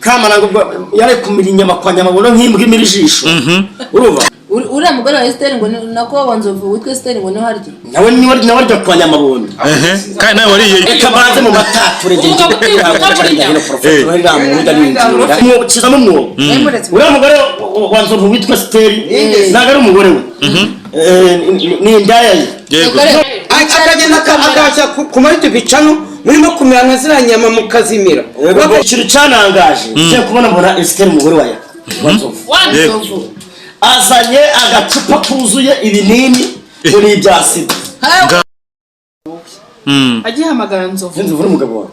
kama yari kumira inyama kwa Nyamabondo nk'imbwa imira ijisho urumva uriya mugore wa Esther ngo nako wanzovu witwa Esther ngo no harya nawe nawe ryo kwa Nyamabondo kandi nawe wariye kabanze mu matature ngende professor hanga mu ndabinjira mu kizamo mwo uriya mugore wanzovu witwa Esther naga ari umugore we ni indaya yego akagenda akabasha kumarita bicano murimo kumirana zira nyama mukazimira bakishira canangaje cyo kubona mbona Esther umugore wa wanzovu azanye agacupa kuzuye ibinini muri ibyasida agihamagara nzovu nzovu umugabo wawe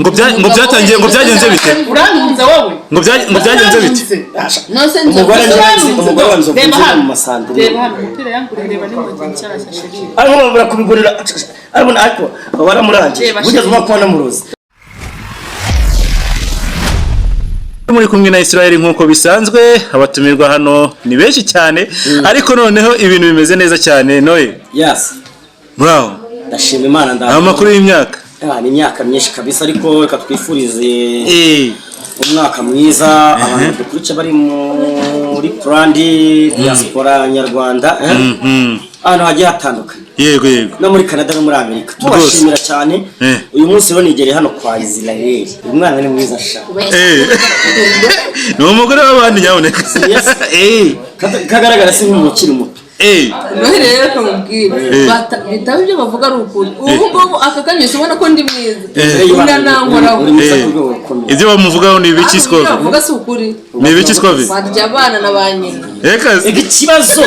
ngo byagenze bite urankunze wowe ngo byagenze bite nose umugore wa nzovu mu masandire reba hano umupira yangurira reba ni mu cyarashya sheri ariko babura kubigurira ariko ariko baramuranje bugeze bakona murozi muri kumwe na Israel nkuko bisanzwe abatumirwa hano ni benshi cyane ariko noneho ibintu bimeze neza cyane noye yes bravo ndashima Imana ndaho amakuru y'imyaka ni imyaka myinshi kabisa ariko reka twifurize umwaka mwiza abantu dukurice bari muri Brandi diaspora nyarwanda hano hagiye hatandukanye yego no muri Canada no muri Amerika tubashimira cyane uyu munsi rero nigere hano kwa Israel umwana ni mwiza sha no umugore w'abandi nyaboneka kagaragara si nk'umukiri muto nohe rero kamubwira bitaba ibyo bavuga ari ukuri ubu akakanyuze ubona ko ndi mwiza unanankoraho ibyo bamuvugaho ni ibiki sikovi bavuga si ukuri ni ibiki sikovi barya abana na ba nyina ikibazo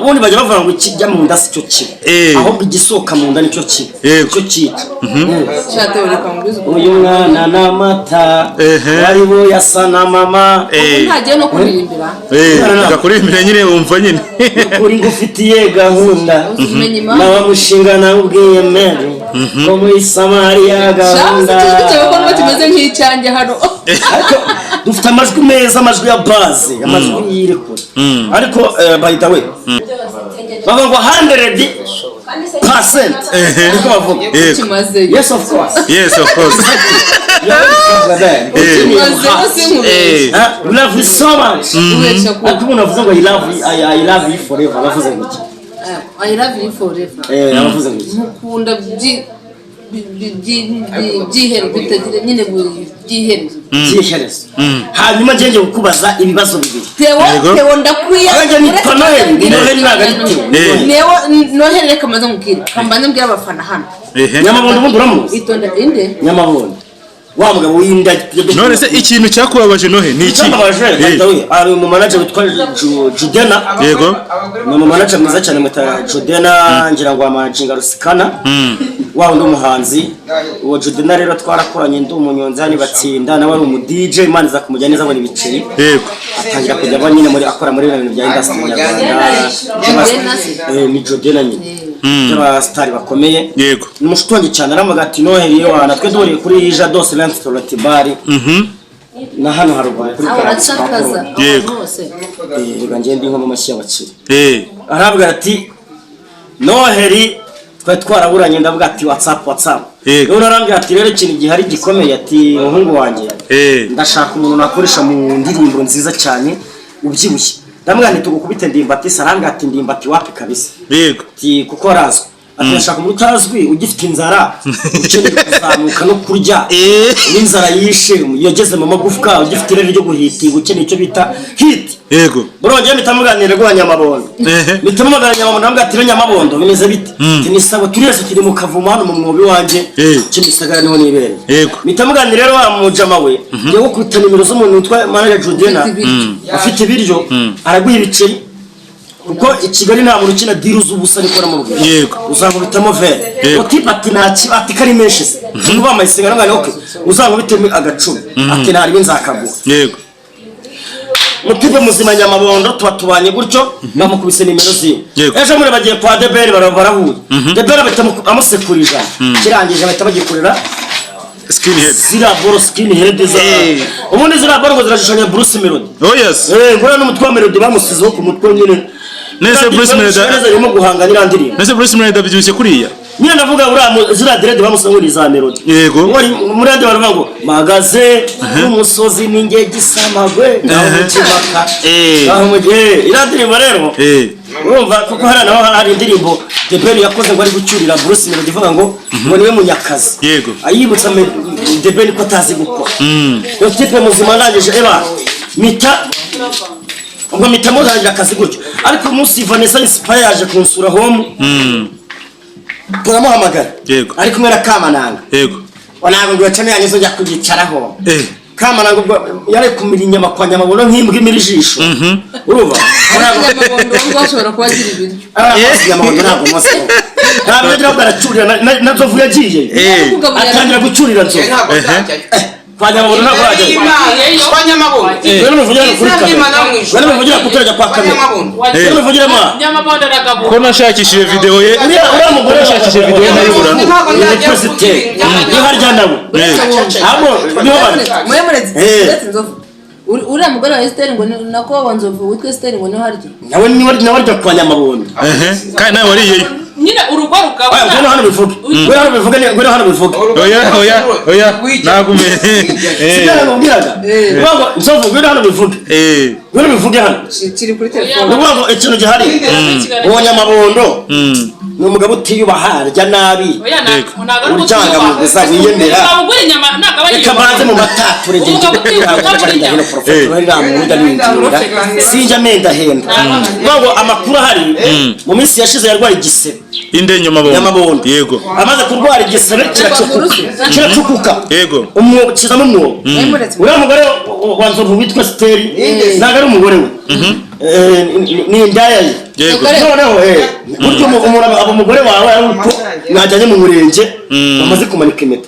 ubundi bajya bavuga ngo kijya mu nda si cyo kibi ahubwo igisohoka mu nda nicyo kibi cyo cyica uyu mwana n'amata wari bo yasa na mama ntagiye no kuririmbira kuririmbira nyine wumva nyine uri ngufitiye gahunda nawe mushinga nawe ubwiye mere ko muri Samariya gahunda ko tumeze nk'icyange hano dufite amajwi meza amajwi ya base amajwi yirekura ariko by the way baba ngo 100% niko bavuga yes of course we love you so much akubona avuze ngo I love you forever bavuze ngo I love you forever bavuze ngo mukunda byihero bitagira nyine byihero hanyuma ngenge kukubaza ibibazo bibiri Theo ndakwiye ni Noheli Noheli reka maze mubwira kambanze mbwira abafana hano Nyamabondo bunduramu itonda inde Nyamabondo wa mugabo winda none se ikintu cyakubabaje Nohe ni iki ari mu manager witwa Judena yego ni mu manager mwiza cyane meta Judena ngira ngo amajinga rusikana wa undi umuhanzi uwo Judena rero twarakoranye ndi umunyonzi hani batsinda nawe ari umu DJ Imana za kumujya neza ngo ni biceri yego atangira kujya banyine muri akora muri ibintu bya industry nyarwanda ni Judena nyine y'abastari bakomeye yego n'umushutongi cyane aramuga ati Noheli yo natwe dore kuri Jados Restaurant Bar na hano haruguru kuri Karatakaza yego rega ngende nko mu mashyi y'abakiri arabwira ati Noheli twaraburanye ndavuga ati WhatsApp rero arambwira ati rero ikintu gihari gikomeye ati umuhungu wanjye ndashaka umuntu nakoresha mu ndirimbo nziza cyane ubyibushye ndamubwira nti tugukubite ndimbati sarambwira ati ndimbati wapi kabisa yego ati kuko razwe atashaka mu utazwi ugifite inzara ukeneye kuzamuka no kurya n'inzara yishe yageze mu magufwa ugifite irari ryo guhiti ukeneye icyo bita hit yego burongeye mitamuganira rwa Nyamabondo mitamuganira Nyamabondo ndambwira ati Nyamabondo bimeze bite tinisaba turese turi mu kavumo hano mu mwobi wanje kimisagara niho nibereye mitamuganira rero wa mujama we yo gukubita nimero z'umuntu witwa manager Judena afite ibiryo araguha ibiceri kuko ikigali nta muntu kina diru z'ubusa ariko namubwira yego uzamubitamo vere otipati nta kibati kari menshi se kuba amayisenga ngane okay uzamubitemo agacumi ati nta ribe nzakaguha yego mutibe muzima Nyamabondo tubanye gutyo bamukubise nimero ziwe ejo muri bagiye kwa Debere barahuye Debere batamusekurija kirangije bahita bagikorera skinhead skinhead za ubundi zira boro ngo zirashishanya Bruce Melody yes ngura n'umutwa Melody bamusizeho ku mutwe nyine nese Bruce Melody arimo guhanganira ndirimbo nese Bruce Melody byushye kuriya niyo ndavuga uriya zira direde bamusangura za melody yego muri ande baravuga ngo magaze umusozi n'ingege isamagwe naho mukimaka naho mugihe irandirimbo rero urumva kuko hari indirimbo The Ben yakoze ngo ari gucyurira Bruce Melody ivuga ngo niwe munyakazi yego ayibutsa The Ben ko atazi gukora yo tipe muzima nangije mita ngo mutamurangira akazi gutyo ariko umunsi Vanessa Inspire yaje kunsura home turamuhamagara yego ari kumwe na Kamananga yego wanago ngo cyane yanyizo njya kugicaraho Kamananga yari kumira inyama kwa Nyamabondo nk'imbwa imira ijisho urumva Nyamabondo ngo ashobora kuba agira ibiryo Nyamabondo ntabwo mose ntabwo yagira baracurira nazo vuye agiye atangira gucurira nzo kwa Nyamabondo ntabwo ajya kwa Nyamabondo rero muvugira kuri kamera rero muvugira kuturajya kwa kamera rero muvugira ma Nyamabondo aragabo ko nashakishije video ye uriya mugore nashakishije video ye nayibura ni president ni harya nabo abo niho bari uriya mugore wa Esther ngo nako wanzovu witwa Esther ngo niho harya nawe arya kwa Nyamabondo kandi nawe wariyeyo nyine urugo rukaba ngwino hano bivuge ngwino hano bivuge oya nagume sibyo ngubwiraga ngo nzovu ngwino hano bivuge ngwino bivuge hano kiri kuri telefone ngo ikintu gihari uwo Nyamabondo ni umugabo utiyubaha arya nabi urjanga mu gusa wiyemera reka banze mu matature ngiye sinjya menda henda ngo amakuru ahari mu minsi yashize yarwaye igisebe inde Nyamabondo yego amaze kurwara igisebe kiracukuka yego kizamo umwobo uriya mugore wa Nzovu witwa Steri ntabwo ari umugore we ni indaya ye noneho buryo umuntu aba umugore wawe ari uko mwajyanye mu murenge bamaze kumanika impeta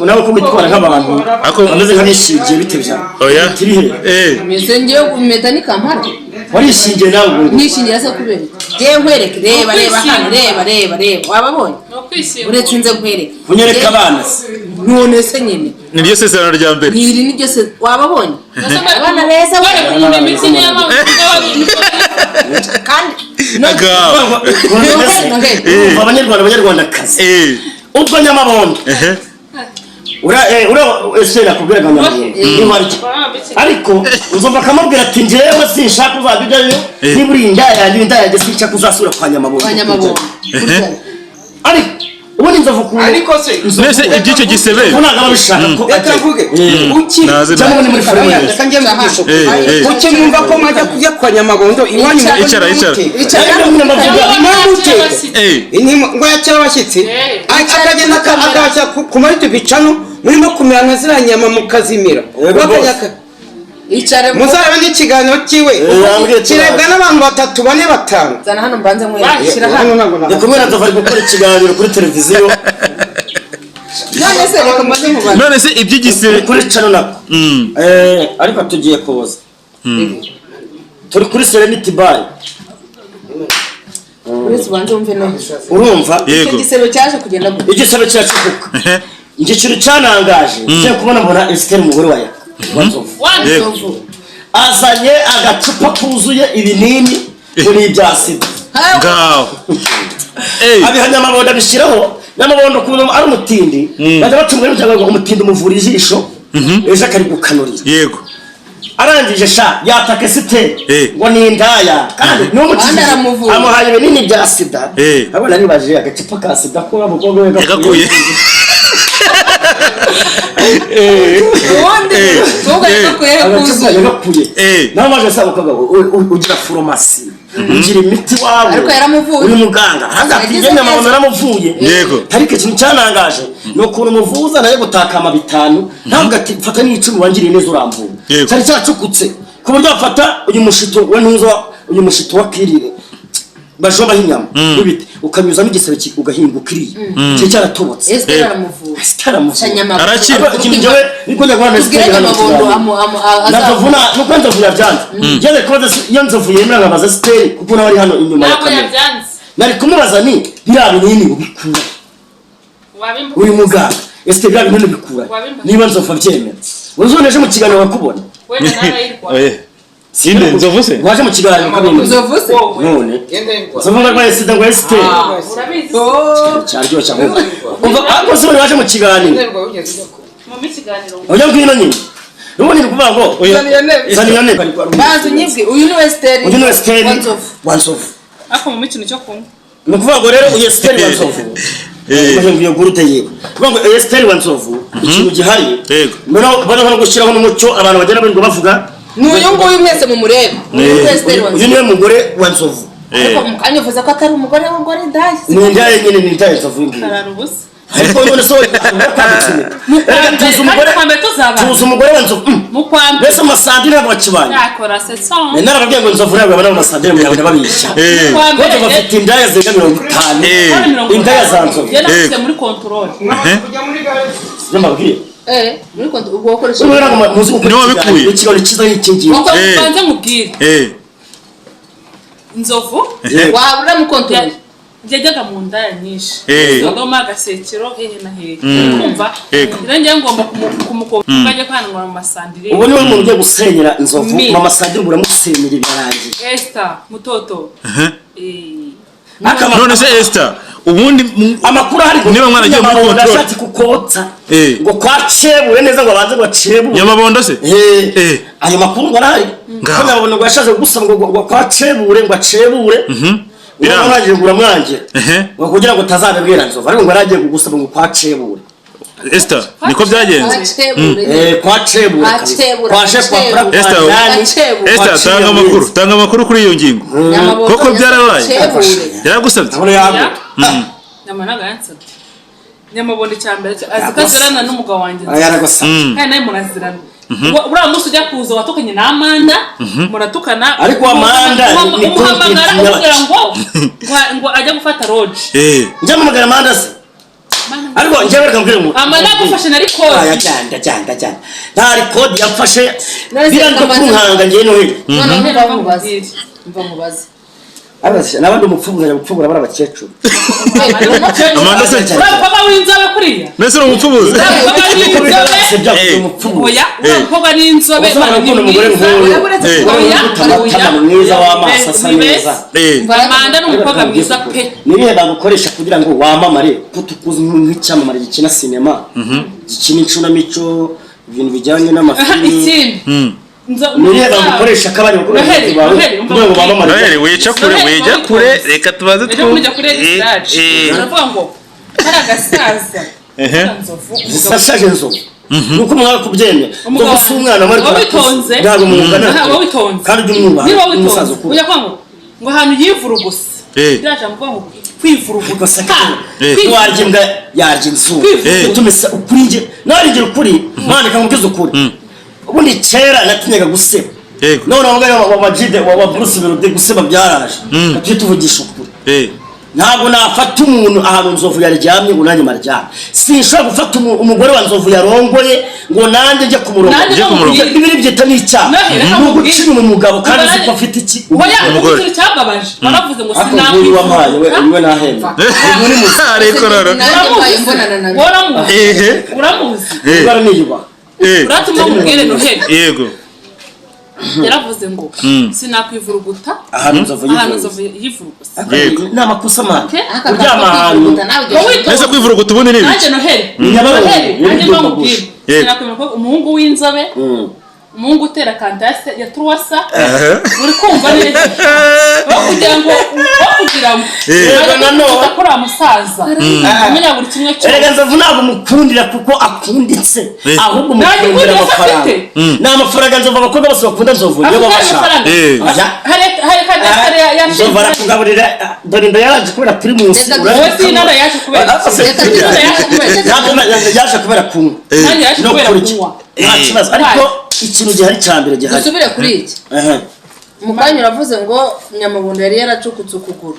nawe ko witwara nk'abantu bameze nk'abishingiye bitebya oya meze ngiye impeta ni Kampala warishingiye nawe nishingiye se kubera ngiye nkwereke reba hano reba wababonye uretse nze nkwereke unyereka abana none se nyine niryo sezerano rya mbere niri niryo se wababonye abana beza bari imitsi niyo kandi abanyarwandakazi ubwo Nyamabondo ese nakubwiraga Nyamabondo ariko uzumva akamubwira ati njyewe sinshaka uzajyayo niba uri indaya sinshaka uzasura kwa Nyamabondo ariko ubundi Nzovu ku ariko se mbese iby'icyo gisebe ntabwo abishaka ko atavuge cyangwa ni muri filime kanjye mvugisho uke mwumva ko mwajya kujya kwa Nyamabondo iwanyu mu icara ngo yacyara abashyitsi akagenda akabashya ku marito bicano murimo kumira nka ziriya nyama mukazimira muzarebe n'ikiganiro kiwe kirebwa n'abantu 3 4 5 zana hano mbanze mweshyira hano ndi kumwe na Nzovu ari gukora ikiganiro kuri televiziyo none se iby'igisebe kuri cano nako ariko tugiye kuza turi kuri Serenity Bar urumva igisebe cyaje kugenda gute igisebe cyacukuka igiciro cyanangaje cyo kubona mbona Esther umugore wa Nzovu azanye agacupa kuzuye ibinini kuri ibya sida ngaho abiha Nyamabondo abishyiraho Nyamabondo kuno ari umutindi bajya batumwe n'icyago umutindi umuvura ijisho ejo akari gukanurira yego arangije sha yataka Esther ngo ni indaya kandi n'umukizi amuhaye ibinini bya sida abona nibaje agacupa ka sida ko abakobwa we gakuye nawe maje saba ukaga ugira farumasi ugira imiti wawe ariko yaramuvuye uri muganga hagati Nyamabondo yaramuvuye yego ariko ikintu cyanangaje no ukuntu umuvuza naye gutakama 5 ntabwo ati fata n'icumi wangiriye neza urambuye cyari cyacukutse ku buryo afata uyu mushito we ntuzo uyu mushito wa kirire bajomba hinyama bibite ukanyuzamo igisebe ugahinguka iriye cyo cyaratobotse arakira kimjewe niko ndagwana Esther hano Nzovuna nuko Nzovu yabyanze yeze koze iyo Nzovu yemera ngabaza Esther kuko nawe ari hano inyuma ya kamera nari kumubaza ni bya binini ubikura uri muganga Esther bya binini ubikura niba Nzovu abyemera uzoneje mu kiganiro wakubona Sinde nzovu se waje mu kiganiro kabindi Nzovu se none nzovu ndarwaye sida ngo site urabizi cyaryo cyangwa umva ako se waje mu kiganiro mu kiganiro oya ngwino nyine nubone kuvuga ngo zaniya ne bazo nyibwe uyu ni Western wanzovu ako mu kintu cyo kumva no kuvuga ngo rero Western wanzovu ngiye gurute yego kuvuga ngo Western wanzovu ikintu gihari mbona bano gushyiraho n'umucyo abantu bagenda bari bavuga n'uyu nguyu mwese mu murebe Western wanzovu uyu niwe mugore wanzovu ariko mukanyovuza ko atari umugore w'ingore ndaye ni ndaye nyine ni ndaye nzovu ngiye kararubusa ariko none so tuzi umugore wanzovu mukwambe mbese amasandire ntabwo bakibanye yakora setson narababwiye ngo nzovu ntabwo abana amasandire mu yabona babishya kuko bafite indaya zirenga 50 indaya za nzovu yari muri control mbabwiye muri control ubwo wakoresha muzi uko wabikuye ikiganiro cyiza nk'iki uko banze mubwire nzovu wabura mu control jyaga mu ndaya nyinshi ndoma gasekero hehe na hehe kumva irangiye ngomba kumukomba kandi ngora mu masandire ubu niwe muntu ugiye gusenyera inzovu mu masandire buramusenyera ibyarangiye Esther mutoto none se Esther ubundi amakuru hari niba mwana agiye muri control ashati kukotsa ngo kwacebure neza ngo abanze gwacebure nyamabondo se ayo makuru ngo arahari ko nabona ngo yashaje gusaba ngo kwacebure ngo acebure birangije nguramwange ngo kugira ngo tazabibwira nzovu ariko ngo aragiye kugusaba ngo kwacebure Esther niko byagenze kwacebure kwashe kwapra Esther tanga amakuru kuri iyo ngingo koko byarabaye yaragusabye namanaga yansabye nyamabondo cyambere azikazirana n'umugabo wanjye kandi naye murazirana uriya munsi ujya kuza watukanye na Amanda muratukana ariko Amanda ni umuhamagara kugira ngo ajya gufata lodge njya mumagara Amanda se ariko njye bareka mbwira mu Amanda agufashe na record cyanda nta record yafashe biranga kunkanga ngiye no he mva mubaze abasha nabandi umupfubura gupfubura bara bakecuru Amanda se baba winzabe kuriya nese umupfubuza oya umukobwa n'inzobe mwiza w'amaso asa neza Amanda n'umukobwa mwiza pe nibihe bagukoresha kugira ngo wamamare kutukuza nk'icyamamare gikina sinema gikina incunamico ibintu bijyanye n'amafilimi nibihe bagukoresha kabari bakuru ngo bamamare wica kure reka tubaze uravuga ngo hari agasaza zisashaje nzovu nuko mwaka kubyemera ngo gusa umwana wari wabitonze ntabwo mungana kandi umwubaha umusaza ukuru ujya kwanga ngo ahantu yivurugusa byaje mvuga ngo kwivurugusa warya imbwa yarya inzu utumesa ukuri nge naringira ukuri mwana kamubwiza ukuri ubundi kera natinyaga guseba none aho wabajide wa Bruce Melody guseba byaraje tujye tuvugisha ukuri ntabwo nafata umuntu ahantu nzovu yaryamye ngo nanjye maryamye sinshobora gufata umugore wa nzovu yarongoye ngo nanjye njye kumurongo ibiri byita n'icyaha no gucira umugabo kandi ziko afite iki umugore cyababaje baravuze ngo sinakwiye wampaye we nahemba muri ariko rero uramuzi baraniyuba uratuma mubwire Noheli yego yaravuze ngo sinakwivuruguta ahantu nzovu yivurugusa ni amakosa make uryama ahantu nese kwivuruguta ubundi ni ibiki Noheli sinakwivuruguta umuhungu w'inzobe umuhungu utera kantase ya truwasa uri kumva neza kugira ngo kuri umusaza amenya buri kimwe cyose erega nzovu ntabwo mukundira kuko akunditse ahubwo mukundira amafaranga ni amafaranga nzovu abakobwa bose bakunda nzovu niyo babashaka nzovu barakugaburira dore inda yaraje kubera primus yaje kubera kunywa no kurya nta kibazo ariko ikintu gihari cyambere gihari dusubire kuri iki mukanya uravuze ngo nyamabondo yari yaracukutse ukuguru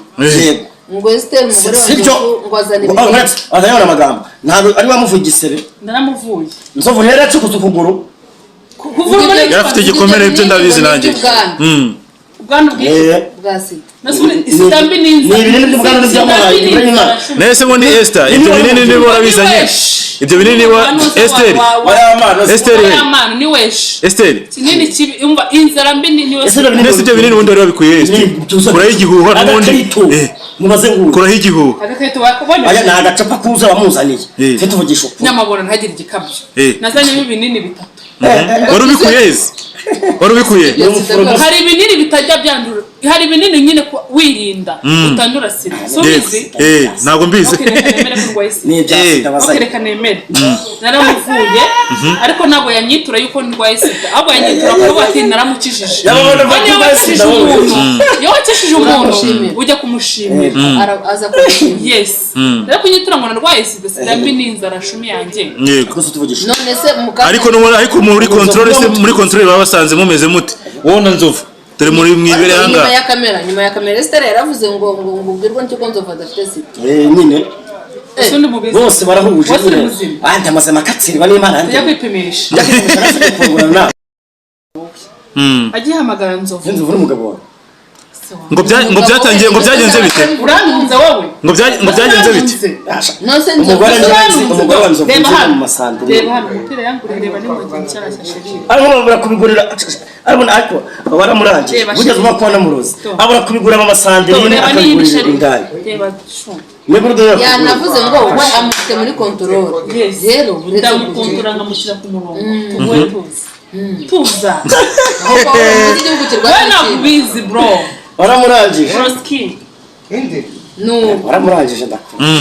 ngo Esther umugore wa ngo azanira azanira amagambo ntabwo ari wamuvugisere ndanamuvuye nzovu yari yaracukutse ukuguru yarafite igikomere byo ndabizi nanjye ubwandu bw'isi isitambi n'inzara ni ibinini by'ubwandu by'amahaye nese ngo ni Esther ibyo binini nibo urabizanye ibyo binini wa Esther Yamana ni wesh Esther kinini kibi umva inzara mbi ni wesh nese ibyo binini ubundi wari wabikuye kuraho igihuha n'ubundi mubaze nguru kuraho igihuha agakweto wakubona aya na agacapa kuza wamuzaniye mfite tuvugisha ukuri nyamabona ntagire igikabyo nazanye ibinini bitatu wari ubikuye hari ibinini bitajya byandura hari ibinini nyine wirinda utandura sida subizi ntago mbizi ni byasitabaza okereka nemere naramuvuye ariko ntago yanyitura yuko ndwaye sida ahubwo yanyitura ko ati naramukijije yakishije umuntu ujya kumushimira aza kushimira yes rero kunyitura ngo narwaye sida mbi n'inzara shumi yanjye none se ariko muri control baba basanze mumeze mute wowe na Nzovu turi muri mwibere hanga nyuma ya kamera Esther yaravuze ngo ubwirwa n'icyo Nzovu adafite sida nyine bose barahuje andi amazema katsiri bane imana ya kwipimisha agihamagara Nzovu n'umugabo wawe ngo byagenze bite urantunze wowe ngo byagenze bite nose umugore wa Nzovu mu masande reba hano umupira yangurira ni mu nshyashya sheri ariko barakubigurira ariko baramuranje ugeze uba kubona murozi abura kubigura mu masande akabigurira indani yanavuze ngo we amufite muri control rero ndamukontora ngamushyira ku murongo tuza we nakubizi bro baramurangije Roski baramurangije ndakubona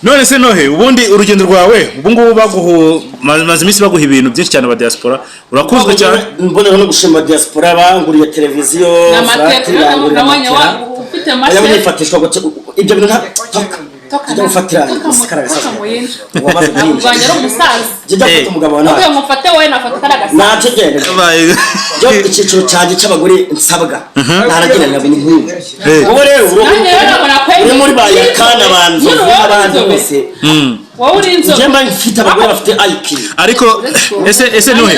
none se nohe ubundi urugendo rwawe ubu ngubu maze iminsi baguha ibintu byinshi cyane ba diaspora urakuzwe cyane mbonera no gushima diaspora banguriye televiziyo ufite amashyi yabifatishwa ibyo bintu toka ufatira isikaraga ubwanya ari umusaza jya gufata umugabo wawe nawe mufate wowe nafata karagasa naje gende byo ikiciro cyanjye cy'abagore nsabwa naragira nabo ni nkuru ubu rero uri muri bayakana abantu n'abandi bose wowe uri inzobe njye mba mfite abagore bafite IQ ariko ese nohe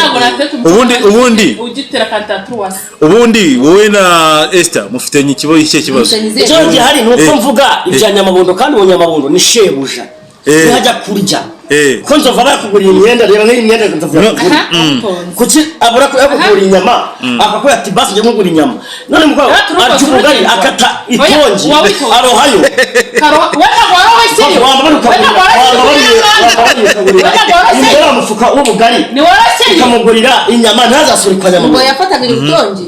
ubundi ugitera kantatruwas ubundi wowe na Esther mufitanye ikibazo icyo gihari nuko mvuga ibya Nyamabondo kandi uwo Nyamabondo ni shebuja ntihajya kurya ko Nzovu bakugurira imyenda rero nk'iyi myenda Nzovu kuki abura ko yakugurira inyama akakora ati basi njye nkugura inyama none mukwa arya ubugari akata itongi arohayo imbere amufuka w'ubugari ukamugurira inyama ntazasure kwa Nyamabondo ngo yafataga itongi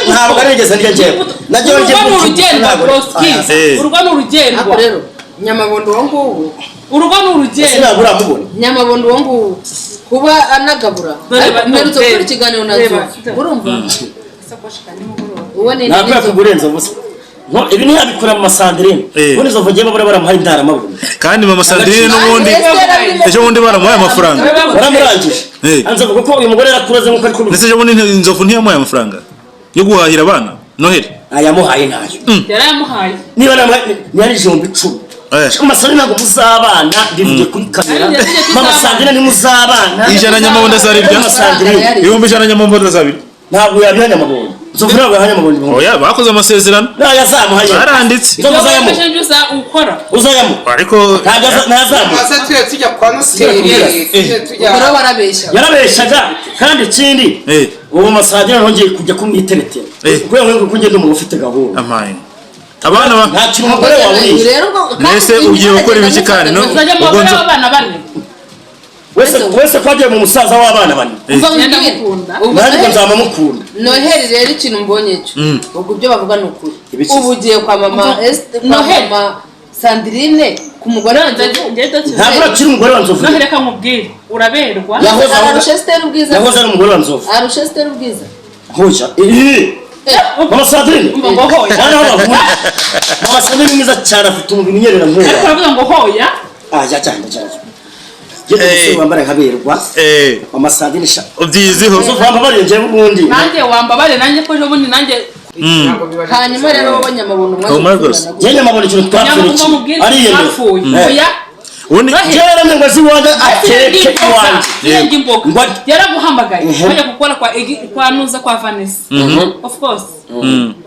ntabwo ari igeze ndya njyewe najye urugendo n'urugendo rero Nyamabondo wo nguwo urugo n'urugendo sinabura mubona Nyamabondo wo nguwo kuba anagabura mperutse gukora ikiganiro na Nzovu urumva ubone ntabwo kugurenza ubusa ibi ni abikora mu Masandrine ubundi Nzovu giye babura baramuhaye indara mabona kandi mu Masandrine n'ubundi ejo bundi baramuhaye amafaranga baramurangije Nzovu kuko uyu mugore yakuraze nkuko ari kubona ndetse ejo bundi Nzovu ntiyamuhaye amafaranga yo guhahira abana Noheli ayamuhaye nayo yaramuhaye niba nari ijombe 10 Masandrine ntabwo muzabana ndivuye kuri kamera Masandrine ni muzabana ijana Nyamabondo azaribya ibihumbi ijana Nyamabondo azabirya ntabwo yabiha Nyamabondo Nzovu ntabwo yaha Nyamabondo oya bakoze amasezerano yazamuhaye baranditse uzayamu ariko ntazamu tujya kwa Noteri yarabeshaga kandi ikindi uwo Masandrine ntongeye kujya kumwiteretera kuko ngo kugenda umuntu ufite gahunda amaye abana nta kintu umugore wawe nese ugiye gukora ibiki kandi no ubwo nzo abana bane wese kwagiye mu musaza w'abana bane nanjye nzamamukunda Noheli rero ikintu mbonye cyo ubwo byo bavuga ni ukuri ubu ugiye kwa mama Sandrine ku mugore wa Nzovu ntabwo akiri umugore wa Nzovu Noheli reka nkubwire uraberwa arusha Esther ubwiza yahoze ari umugore wa Nzovu arusha Esther ubwiza hoja Mama Sandrine ngo hoya Mama Sandrine mwiza cyane afite umubiri unyerera nk'uwo ariko uravuga ngo hoya cyane Yewe wambara nkaberwa Mama Sandrine sha ubyiziho wambabariye nje ubundi nanjye wambabare nanjye ko ubundi nanjye hanyuma rero wowe Nyamabondo je Nyamabondo ikintu twapfuye ari yene oya ubundi jere ngo ziwanda ateke iwanje ngo yaraguhamagaye bajya gukora kwa Nuza kwa Vanessa of course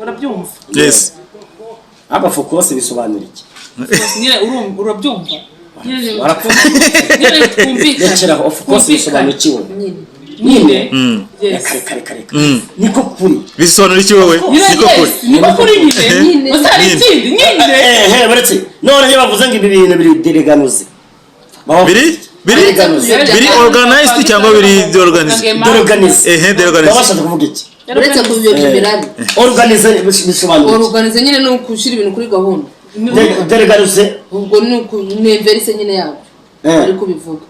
urabyumva yes aba focus bisobanura iki nyine urabyumva Lekera of course bisobanukiwe nyine kare niko kuri bisobanura iki wowe niko kuri nyine usari ikindi nyine baretse none bavuze ngo ibi bintu biri deleganuze biri organized cyangwa biri deorganize babasha kuvuga iki uretse kubiyobya imirari organize bisobanura organize nyine no kushira ibintu kuri gahunda deleganuze ubwo ni verse nyine yabo ari kubivuga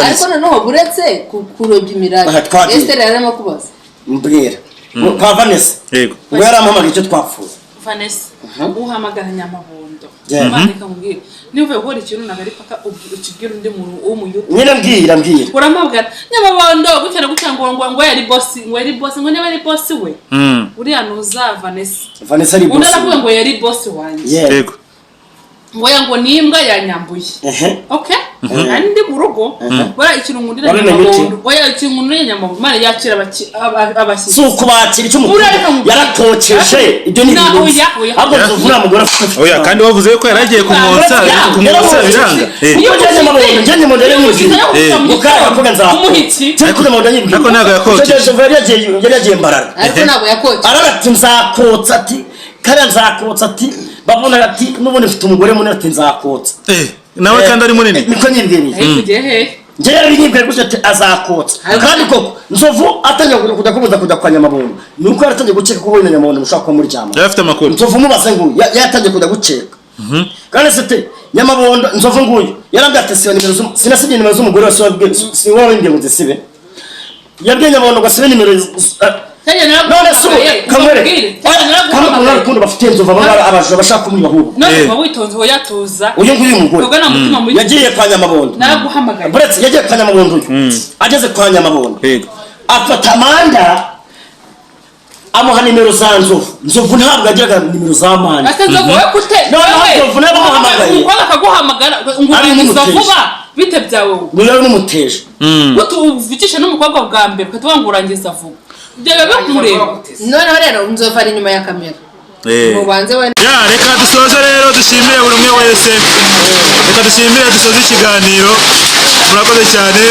ariko noneho buretse kurobya imirari Esther yarama kubaza mbwira kwa Vanessa yego ngo yarampamaga icyo twapfuye Vanessa uhamagara Nyamabondo bandika mbwira nivuye gukora ikintu nagari paka ukibwira undi muntu wo mu YouTube nyine mbwira uramabwira Nyamabondo gutera ngo yari boss ngo niba ari boss we uri anuza Vanessa ari boss undi aravuga ngo yari boss wanjye yego ngo nimbwa yanyambuye okay kandi ndi mu rugo bara ikintu ngundira Nyamabondo ikintu ngundira Nyamabondo mara yakira abashyitsi suko bakira icyo mukuru yaratokeshe ibyo ni ibintu ahubwo tuvura mugora oya kandi wavuze ko yaragiye kumwonsa biranga iyo Nyamabondo rero muzi mukara bavuga nzamuhitsi ariko Nyamabondo nyibwira ariko naga yakoce yagiye mbarara ariko nago yakoce ararati nzakotsa ati kare nzakotsa ati babona ati nubone mfite umugore munini ati nzakotsa nawe kandi ari munini niko nyibwiriye njye yari nyibwira gusa ati azakotsa kandi koko nzovu atanya kudakubuza kujya kwa Nyamabondo nuko yaratangiye guceka ko wowe na Nyamabondo mushaka ko muri jama yafite amakuru nzovu mubaze ngo yatangiye kudaguceka kandi sete Nyamabondo nzovu nguyu yarambye siyo nimero sinasibye nimero z'umugore wase wabwiye si wowe ngiye ngo zisibe yabwiye Nyamabondo ngo sibe nimero none so kamere kamwe kundi bafite nzovu abaje bashaka kumwiba ahubwo none ngo witonze ho yatuza uyu nguyu mugore yagiye kwa Nyamabondo naguhamagara buretse yagiye kwa Nyamabondo ageze kwa Nyamabondo afata amanda amuha nimero za nzovu ntabwo agiraga nimero za manda akazovu we kute nzovu nabamuhamagaye ngo akaguhamagara ngo vuba bite byawe niyo n'umuteje utuvugisha n'umukobwa bwa mbere ukatuba ngo urangiza vuba ibyo biba kumureba noneho rero nzovu ari inyuma ya kamera mubanze we reka dusoze rero dushimire buri umwe wese reka dushimire dusoze ikiganiro murakoze cyane